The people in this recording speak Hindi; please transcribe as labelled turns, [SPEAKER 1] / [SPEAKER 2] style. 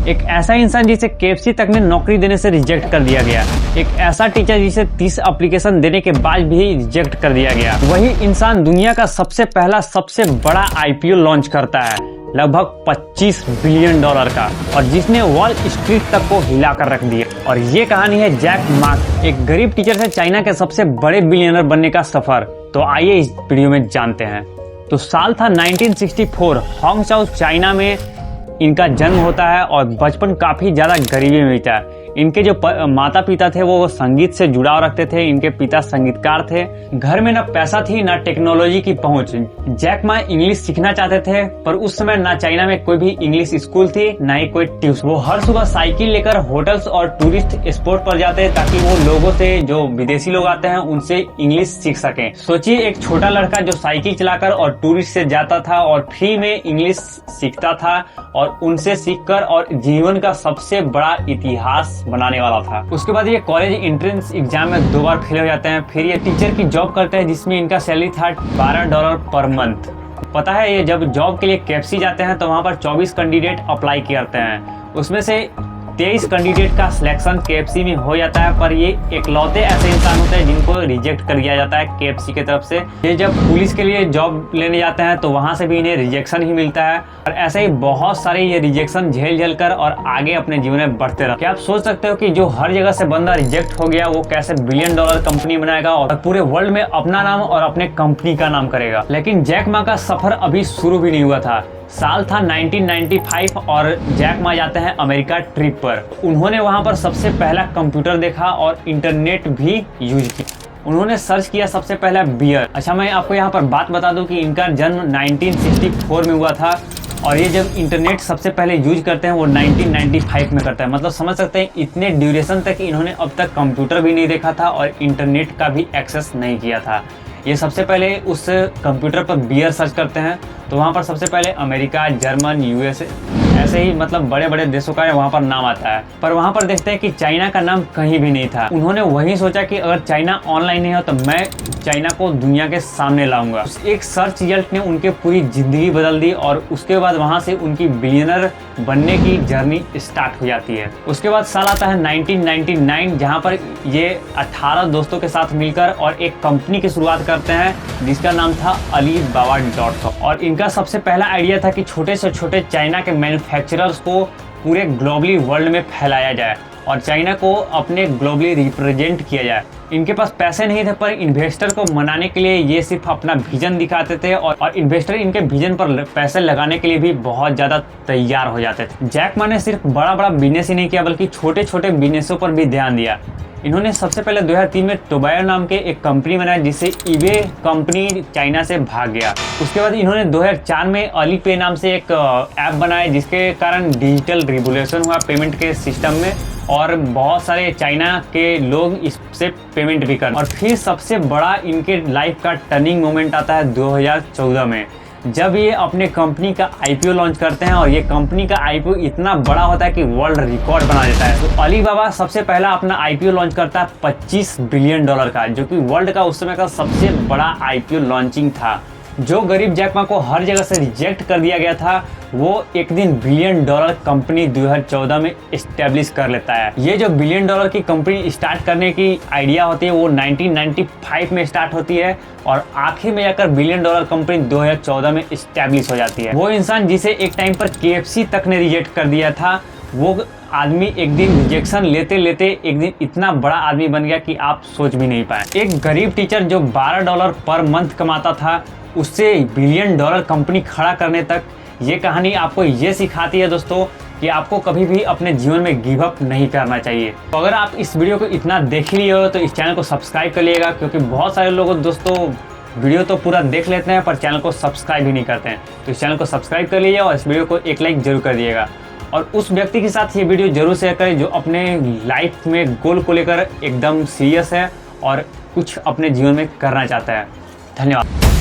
[SPEAKER 1] एक ऐसा इंसान जिसे KFC तक ने नौकरी देने से रिजेक्ट कर दिया गया। एक ऐसा टीचर जिसे 30 एप्लीकेशन देने के बाद भी रिजेक्ट कर दिया गया। वही इंसान दुनिया का सबसे पहला सबसे बड़ा IPO लॉन्च करता है, लगभग $25 बिलियन का, और जिसने वॉल स्ट्रीट तक को हिला कर रख दिया। और ये कहानी है जैक मा, एक गरीब टीचर से चाइना के सबसे बड़े बिलियनर बनने का सफर। तो आइए इस वीडियो में जानते हैं। तो साल था 1964, हांगझाऊ चाइना में इनका जन्म होता है और बचपन काफी ज्यादा गरीबी में बीता है। इनके जो माता पिता थे वो संगीत से जुड़ाव रखते थे। इनके पिता संगीतकार थे। घर में ना पैसा थी ना टेक्नोलॉजी की पहुंच। जैक मा इंग्लिश सीखना चाहते थे, पर उस समय ना चाइना में कोई भी इंग्लिश स्कूल थी ना ही कोई ट्यूशन। वो हर सुबह साइकिल लेकर होटल्स और टूरिस्ट स्पॉट पर जाते ताकि वो लोगों से, जो विदेशी लोग आते हैं, उनसे इंग्लिश सीख सके। सोचिए, एक छोटा लड़का जो साइकिल चलाकर और टूरिस्ट से जाता था और फ्री में इंग्लिश सीखता था और उनसे सीखकर और जीवन का सबसे बड़ा इतिहास बनाने वाला था। उसके बाद ये कॉलेज एंट्रेंस एग्जाम में 2 बार फेल हो जाते हैं। फिर ये टीचर की जॉब करते हैं जिसमें इनका सैलरी था $12 पर मंथ। पता है, ये जब जॉब के लिए KFC जाते हैं तो वहाँ पर 24 कैंडिडेट अप्लाई करते हैं। उसमें से 23 कैंडिडेट का सिलेक्शन KFC में हो जाता है, पर ये इकलौते ऐसे इंसान होते हैं जिनको रिजेक्ट कर दिया जाता है KFC की तरफ से। ये जब पुलिस के लिए जॉब लेने जाते हैं तो वहां से भी इन्हें रिजेक्शन ही मिलता है। और ऐसे ही बहुत सारे ये रिजेक्शन झेल कर और आगे अपने जीवन में बढ़ते रहते। क्या आप सोच सकते हो कि जो हर जगह से बंदा रिजेक्ट हो गया वो कैसे $बिलियन कंपनी बनाएगा और पूरे वर्ल्ड में अपना नाम और अपने कंपनी का नाम करेगा। लेकिन जैक मा का सफर अभी शुरू भी नहीं हुआ था। साल था 1995 और जैक मा जाते हैं अमेरिका ट्रिप पर। उन्होंने वहां पर सबसे पहला कंप्यूटर देखा और इंटरनेट भी यूज किया। उन्होंने सर्च किया सबसे पहला बियर। अच्छा, मैं आपको यहाँ पर बात बता दूं कि इनका जन्म 1964 में हुआ था और ये जब इंटरनेट सबसे पहले यूज करते हैं वो 1995 में करता है। मतलब समझ सकते हैं इतने ड्यूरेशन तक इन्होंने अब तक कंप्यूटर भी नहीं देखा था और इंटरनेट का भी एक्सेस नहीं किया था। ये सबसे पहले उस कंप्यूटर पर बियर सर्च करते हैं तो वहाँ पर सबसे पहले अमेरिका, जर्मन, USA, ऐसे ही मतलब बड़े बड़े देशों का वहाँ पर नाम आता है। पर वहाँ पर देखते हैं कि चाइना का नाम कहीं भी नहीं था। उन्होंने वही सोचा कि अगर चाइना ऑनलाइन नहीं हो तो मैं चाइना को दुनिया के सामने लाऊंगा। एक सर्च रिजल्ट ने उनके पूरी जिंदगी बदल दी और उसके बाद वहाँ से उनकी बिलियनर बनने की जर्नी स्टार्ट हो जाती है। उसके बाद साल आता है 1999, जहाँ पर ये 18 दोस्तों के साथ मिलकर और एक कंपनी की शुरुआत करते हैं जिसका नाम था Alibaba.com। और इनका सबसे पहला आइडिया था कि छोटे से छोटे चाइना के मैन्युफैक्चरर्स को पूरे ग्लोबली वर्ल्ड में फैलाया जाए और चाइना को अपने ग्लोबली रिप्रेजेंट किया जाए। इनके पास पैसे नहीं थे, पर इन्वेस्टर को मनाने के लिए ये सिर्फ अपना विजन दिखाते थे और इन्वेस्टर इनके विजन पर पैसे लगाने के लिए भी बहुत ज़्यादा तैयार हो जाते थे। जैक मा ने सिर्फ बड़ा बड़ा बिजनेस ही नहीं किया बल्कि छोटे छोटे बिजनेसों पर भी ध्यान दिया। इन्होंने सबसे पहले 2003 में टोबायो नाम के एक कंपनी बनाया जिससे ईबे कंपनी चाइना से भाग गया। उसके बाद इन्होंने 2004 में अलीपे नाम से एक ऐप बनाया जिसके कारण डिजिटल रिवोल्यूशन हुआ पेमेंट के सिस्टम में और बहुत सारे चाइना के लोग इससे पेमेंट भी कर। और फिर सबसे बड़ा इनके लाइफ का टर्निंग मोमेंट आता है 2014 में, जब ये अपने कंपनी का IPO लॉन्च करते हैं और ये कंपनी का IPO इतना बड़ा होता है कि वर्ल्ड रिकॉर्ड बना देता है। तो अलीबाबा सबसे पहला अपना IPO लॉन्च करता है $25 बिलियन का, जो कि वर्ल्ड का उस समय का सबसे बड़ा IPO लॉन्चिंग था। जो गरीब जैक मा को हर जगह से रिजेक्ट कर दिया गया था वो एक दिन $बिलियन कंपनी 2014 में एस्टेब्लिश कर लेता है। ये जो $बिलियन की कंपनी स्टार्ट करने की आइडिया होती है वो 1995 में स्टार्ट होती है और आखिर में जाकर $बिलियन कंपनी 2014 में एस्टेब्लिश हो जाती है। वो इंसान जिसे एक टाइम पर KFC तक ने रिजेक्ट कर दिया था, वो आदमी एक दिन रिजेक्शन लेते लेते एक दिन इतना बड़ा आदमी बन गया कि आप सोच भी नहीं पाए। एक गरीब टीचर जो $12 पर मंथ कमाता था, उससे $बिलियन कंपनी खड़ा करने तक। ये कहानी आपको ये सिखाती है दोस्तों कि आपको कभी भी अपने जीवन में गिव अप नहीं करना चाहिए। तो अगर आप इस वीडियो को इतना देख लिए हो तो इस चैनल को सब्सक्राइब कर लिएगा, क्योंकि बहुत सारे लोग दोस्तों वीडियो तो पूरा देख लेते हैं पर चैनल को सब्सक्राइब भी नहीं करते हैं। तो इस चैनल को सब्सक्राइब कर लीजिए और इस वीडियो को एक लाइक जरूर कर दिएगा और उस व्यक्ति के साथ ये वीडियो जरूर शेयर करें जो अपने लाइफ में गोल को लेकर एकदम सीरियस है और कुछ अपने जीवन में करना चाहता है। धन्यवाद।